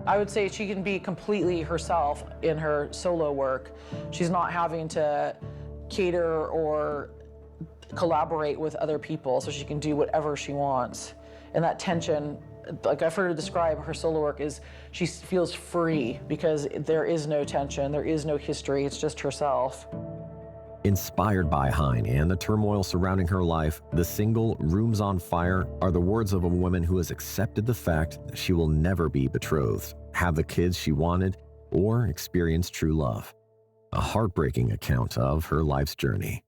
I would say she can be completely herself in her solo work. She's not having to cater or collaborate with other people, so she can do whatever she wants. And that tension, like I've heard her describe her solo work, is she feels free because there is no tension, there is no history, it's just herself. Inspired by Hine and the turmoil surrounding her life, the single Rooms on Fire are the words of a woman who has accepted the fact that she will never be betrothed, have the kids she wanted, or experience true love. a heartbreaking account of her life's journey.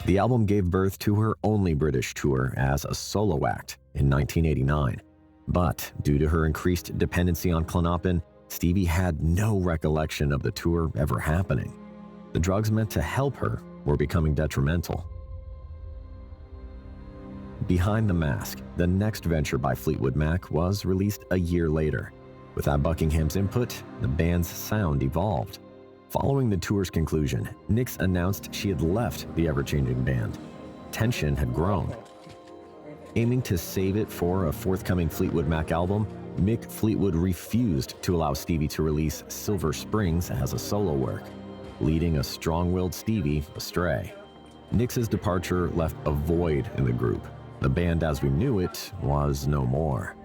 The album gave birth to her only British tour as a solo act in 1989. But due to her increased dependency on Klonopin, Stevie had no recollection of the tour ever happening. The drugs meant to help her were becoming detrimental. Behind the Mask, the next venture by Fleetwood Mac, was released a year later. Without Buckingham's input, the band's sound evolved. Following the tour's conclusion, Nix announced she had left the ever-changing band. Tension had grown. Aiming to save it for a forthcoming Fleetwood Mac album, Mick Fleetwood refused to allow Stevie to release Silver Springs as a solo work, leading a strong-willed Stevie astray. Nix's departure left a void in the group. The band as we knew it was no more.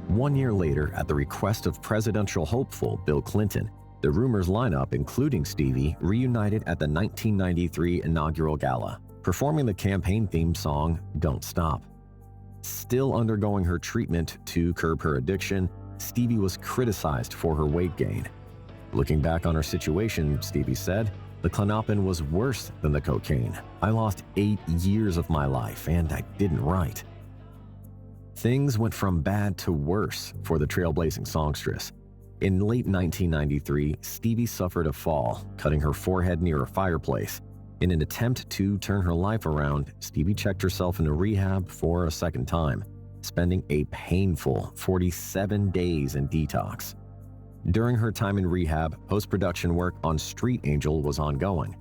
1 year later, at the request of presidential hopeful Bill Clinton, the Rumours lineup, including Stevie, reunited at the 1993 inaugural gala, performing the campaign theme song, Don't Stop. Still undergoing her treatment to curb her addiction, Stevie was criticized for her weight gain. Looking back on her situation, Stevie said, "The Klonopin was worse than the cocaine. I lost 8 years of my life, and I didn't write." Things went from bad to worse for the trailblazing songstress. In late 1993, Stevie suffered a fall, cutting her forehead near a fireplace. In an attempt to turn her life around, Stevie checked herself into rehab for a second time, spending a painful 47 days in detox. During her time in rehab, post-production work on Street Angel was ongoing.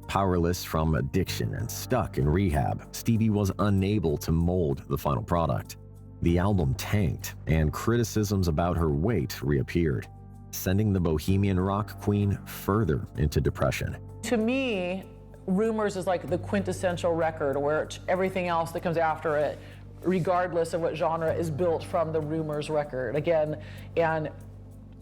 Powerless from addiction and stuck in rehab, Stevie was unable to mold the final product. The album tanked, and criticisms about her weight reappeared, sending the Bohemian Rock Queen further into depression. To me, Rumours is like the quintessential record where everything else that comes after it, regardless of what genre, is built from the Rumours record. Again, and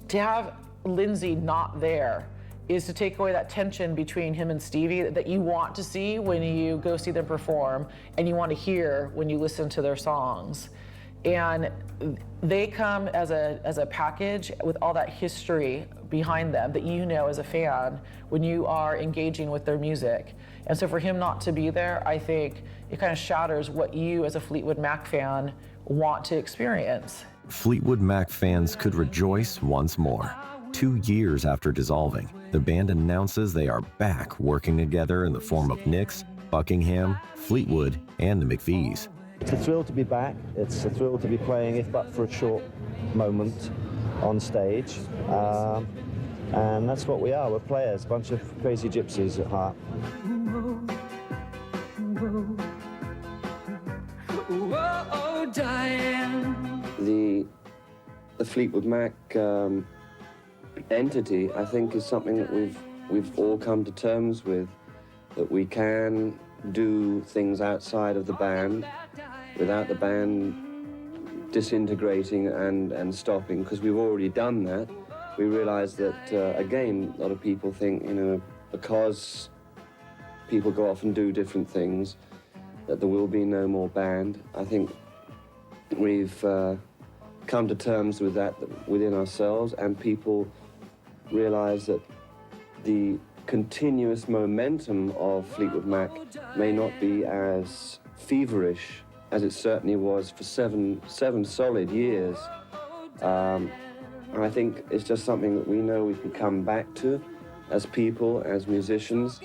to have Lindsey not there is to take away that tension between him and Stevie that you want to see when you go see them perform and you want to hear when you listen to their songs. And they come as a package with all that history behind them that you know as a fan when you are engaging with their music. And so for him not to be there, I think it kind of shatters what you as a Fleetwood Mac fan want to experience. Fleetwood Mac fans could rejoice once more. 2 years after dissolving, the band announces they are back working together in the form of Nix, Buckingham, Fleetwood, and the McVies. It's a thrill to be back. It's a thrill to be playing, if but for a short moment, on stage. And that's what we are. We're players, a bunch of crazy gypsies at heart. Whoa, Diane. The Fleetwood Mac entity, I think, is something that we've all come to terms with, that we can do things outside of the band without the band disintegrating and stopping, because we've already done that. We realize that, again, a lot of people think, you know, because people go off and do different things, that there will be no more band. I think we've come to terms with that within ourselves, and people realize that the continuous momentum of Fleetwood Mac may not be as feverish as it certainly was for seven solid years. And I think it's just something that we know we can come back to as people, as musicians.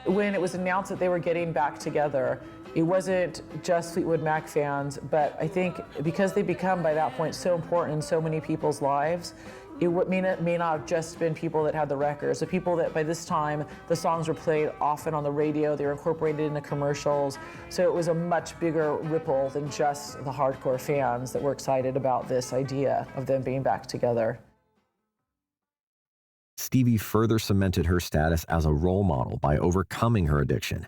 When it was announced that they were getting back together, it wasn't just Fleetwood Mac fans, but I think because they become by that point so important in so many people's lives, it may not have just been people that had the records. The people that by this time, the songs were played often on the radio, they were incorporated into commercials. So it was a much bigger ripple than just the hardcore fans that were excited about this idea of them being back together. Stevie further cemented her status as a role model by overcoming her addiction.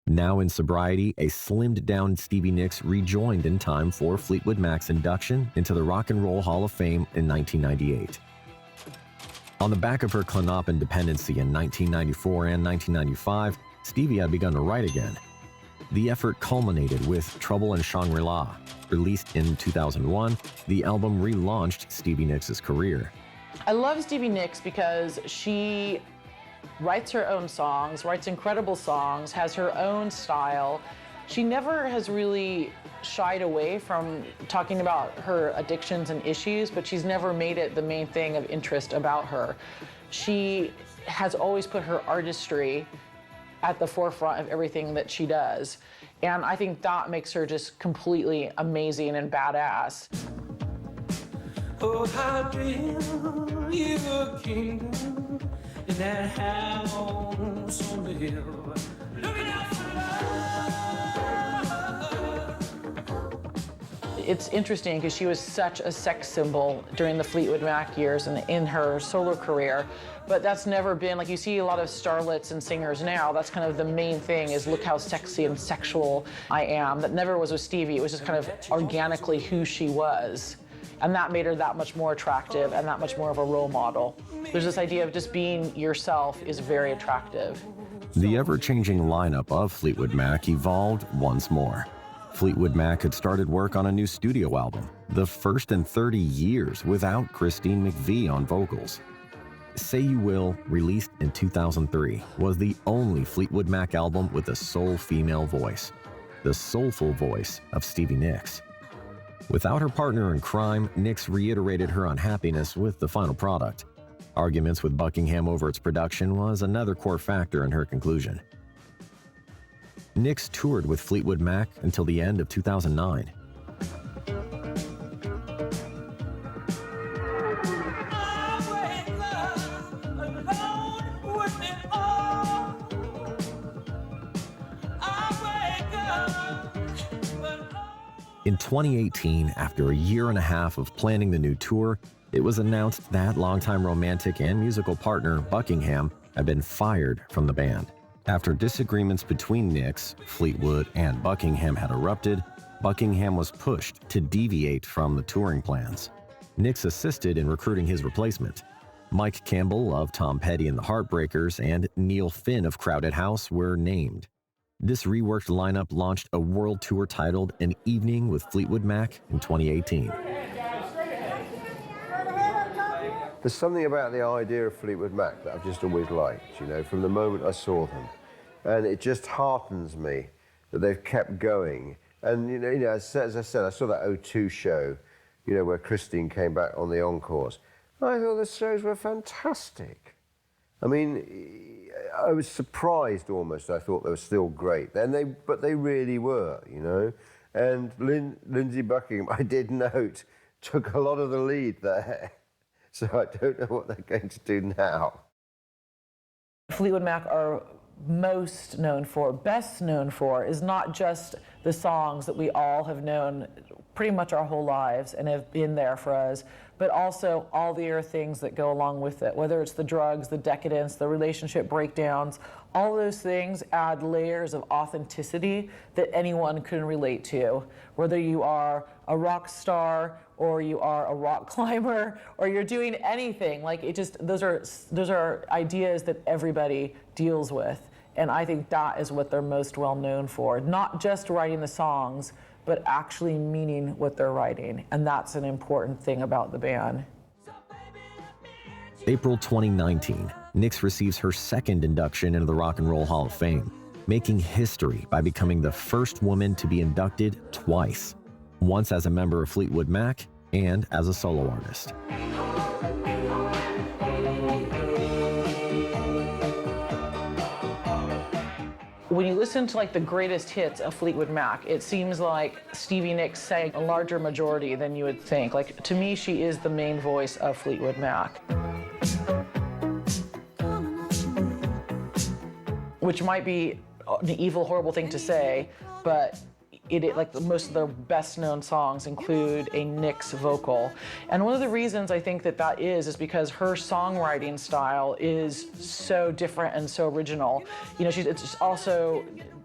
Now in sobriety, a slimmed-down Stevie Nicks rejoined in time for Fleetwood Mac's induction into the Rock and Roll Hall of Fame in 1998. On the back of her Klonopin dependency in 1994 and 1995, Stevie had begun to write again. The effort culminated with Trouble in Shangri-La. Released in 2001, the album relaunched Stevie Nicks' career. I love Stevie Nicks because she writes her own songs, writes incredible songs, has her own style. She never has really shied away from talking about her addictions and issues, but she's never made it the main thing of interest about her. She has always put her artistry at the forefront of everything that she does. And I think that makes her just completely amazing and badass. Oh, how dream your kingdom in that house on the hill. Looking out for love. It's interesting because she was such a sex symbol during the Fleetwood Mac years and in her solo career. But that's never been, like you see a lot of starlets and singers now, that's kind of the main thing is look how sexy and sexual I am. That never was with Stevie, it was just kind of organically who she was. And that made her that much more attractive and that much more of a role model. There's this idea of just being yourself is very attractive. The ever-changing lineup of Fleetwood Mac evolved once more. Fleetwood Mac had started work on a new studio album, the first in 30 years without Christine McVie on vocals. Say You Will, released in 2003, was the only Fleetwood Mac album with a sole female voice, the soulful voice of Stevie Nicks. Without her partner in crime, Nicks reiterated her unhappiness with the final product. Arguments with Buckingham over its production was another core factor in her conclusion. Nicks toured with Fleetwood Mac until the end of 2009. In 2018, after a year and a half of planning the new tour, it was announced that longtime romantic and musical partner Buckingham had been fired from the band. After disagreements between Nicks, Fleetwood, and Buckingham had erupted, Buckingham was pushed to deviate from the touring plans. Nicks assisted in recruiting his replacement. Mike Campbell of Tom Petty and the Heartbreakers and Neil Finn of Crowded House were named. This reworked lineup launched a world tour titled An Evening with Fleetwood Mac in 2018. There's something about the idea of Fleetwood Mac that I've just always liked, you know, from the moment I saw them. And it just heartens me that they've kept going. And, you know as I said, I saw that O2 show, you know, where Christine came back on the encores. I thought the shows were fantastic. I mean, I was surprised almost. I thought they were still great. But they really were, you know. And Lindsey Buckingham, I did note, took a lot of the lead there. So I don't know what they're going to do now. Fleetwood Mac are best known for, is not just the songs that we all have known pretty much our whole lives and have been there for us, but also all the other things that go along with it, whether it's the drugs, the decadence, the relationship breakdowns, all those things add layers of authenticity that anyone can relate to, whether you are a rock star or you are a rock climber or you're doing anything. Like it just, those are ideas that everybody deals with. And I think that is what they're most well known for. Not just writing the songs, but actually meaning what they're writing. And that's an important thing about the band. April 2019, Nicks receives her second induction into the Rock and Roll Hall of Fame, making history by becoming the first woman to be inducted twice, once as a member of Fleetwood Mac and as a solo artist. When you listen to like the greatest hits of Fleetwood Mac, it seems like Stevie Nicks sang a larger majority than you would think. Like to me, she is the main voice of Fleetwood Mac. Which might be an evil, horrible thing to say, but most of their best known songs include a Nix vocal. And one of the reasons I think that is because her songwriting style is so different and so original. You know,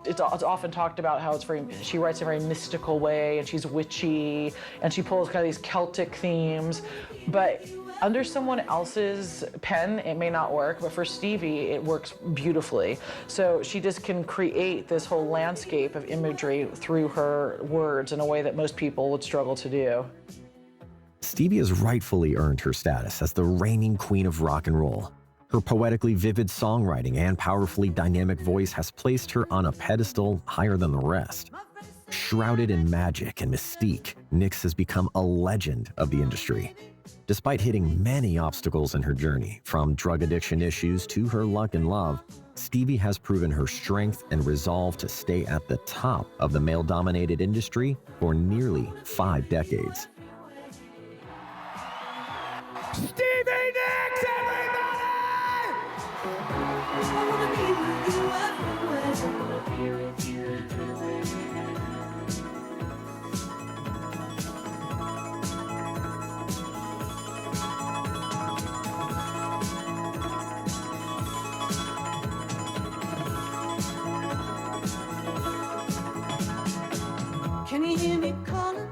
it's often talked about how she writes in a very mystical way, and she's witchy, and she pulls kind of these Celtic themes, but under someone else's pen, it may not work, but for Stevie, it works beautifully. So she just can create this whole landscape of imagery through her words in a way that most people would struggle to do. Stevie has rightfully earned her status as the reigning queen of rock and roll. Her poetically vivid songwriting and powerfully dynamic voice has placed her on a pedestal higher than the rest. Shrouded in magic and mystique, Nix has become a legend of the industry. Despite hitting many obstacles in her journey, from drug addiction issues to her luck and love, Stevie has proven her strength and resolve to stay at the top of the male-dominated industry for nearly 5 decades. Stevie Nicks, can you hear me calling?